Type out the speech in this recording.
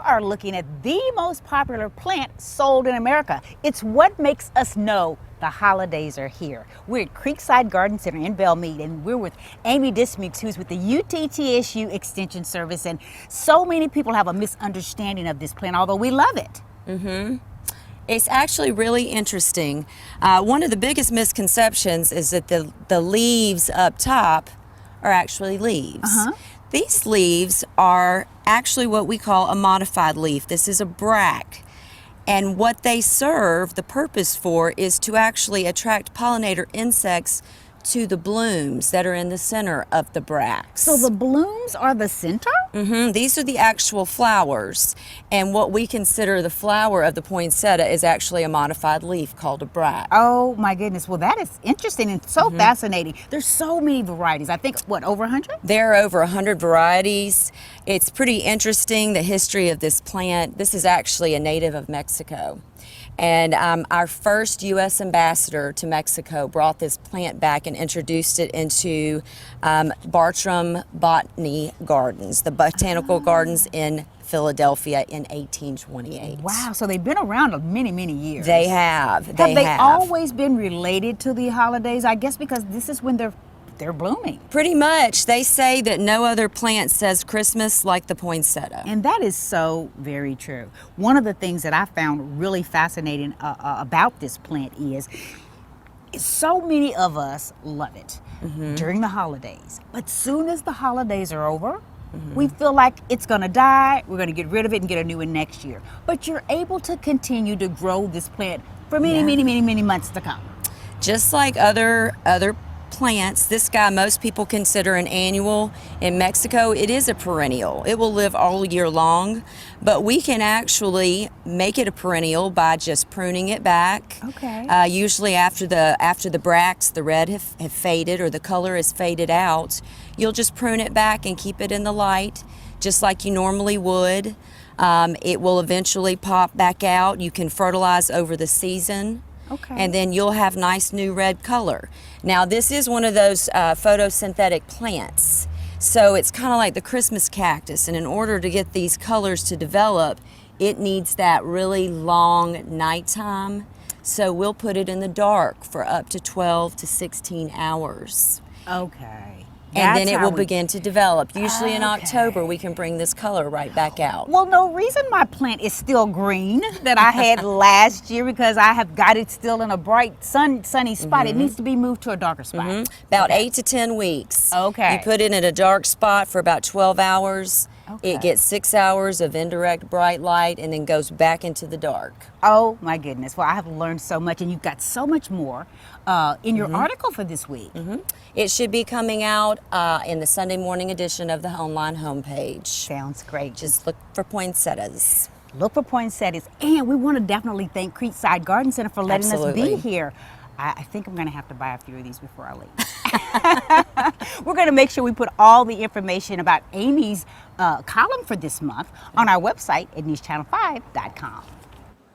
are looking at the most popular plant sold in America. It's what makes us know the holidays are here. We're at Creekside Garden Center in Belmead, and we're with Amy Dismukes, who's with the UTTSU Extension Service. And so many people have a misunderstanding of this plant, although we love it. It's actually really interesting. One of the biggest misconceptions is that the leaves up top are actually leaves. These leaves are actually what we call a modified leaf. This is a bract. And what they serve, the purpose for, is to actually attract pollinator insects to the blooms that are in the center of the bracts. So the blooms are the center? These are the actual flowers. And what we consider the flower of the poinsettia is actually a modified leaf called a bract. Oh my goodness. Well, that is interesting and so fascinating. There's so many varieties. I think, what, over 100? There are over 100 varieties. It's pretty interesting, the history of this plant. This is actually a native of Mexico. And our first U.S. ambassador to Mexico brought this plant back and introduced it into Bartram Botany Gardens, the botanical gardens in Philadelphia in 1828. Wow, so they've been around many, many years. They have. Have they always been related to the holidays? I guess because this is when they're blooming. Pretty much. They say that no other plant says Christmas like the poinsettia. And that is so very true. One of the things that I found really fascinating about this plant is so many of us love it during the holidays. But soon as the holidays are over, we feel like it's going to die. We're going to get rid of it and get a new one next year. But you're able to continue to grow this plant for many, many months to come. Just like other plants, this guy most people consider an annual. In Mexico, it is a perennial. It will live all year long, but we can actually make it a perennial by just pruning it back. Okay. Usually after the bracts, the red have faded or the color is faded out, you'll just prune it back and keep it in the light just like you normally would. It will eventually pop back out. You can fertilize over the season. Okay. And then you'll have nice new red color. Now this is one of those photosynthetic plants. So it's kind of like the Christmas cactus, and in order to get these colors to develop, it needs that really long nighttime. So we'll put it in the dark for up to 12 to 16 hours. Okay. And then it will begin to develop. Usually in October, we can bring this color right back out. Well, no reason my plant is still green that I had last year, because I have got it still in a bright sunny spot. It needs to be moved to a darker spot. About 8 to 10 weeks. Okay. You put it in a dark spot for about 12 hours. Okay. It gets 6 hours of indirect bright light and then goes back into the dark. Oh my goodness. Well, I have learned so much, and you've got so much more in your article for this week. It should be coming out in the Sunday morning edition of the online homepage. Sounds great. Just look for poinsettias. Look for poinsettias. And we want to definitely thank Creekside Garden Center for letting us be here. I think I'm going to have to buy a few of these before I leave. We're going to make sure we put all the information about Amy's column for this month on our website at newschannel5.com.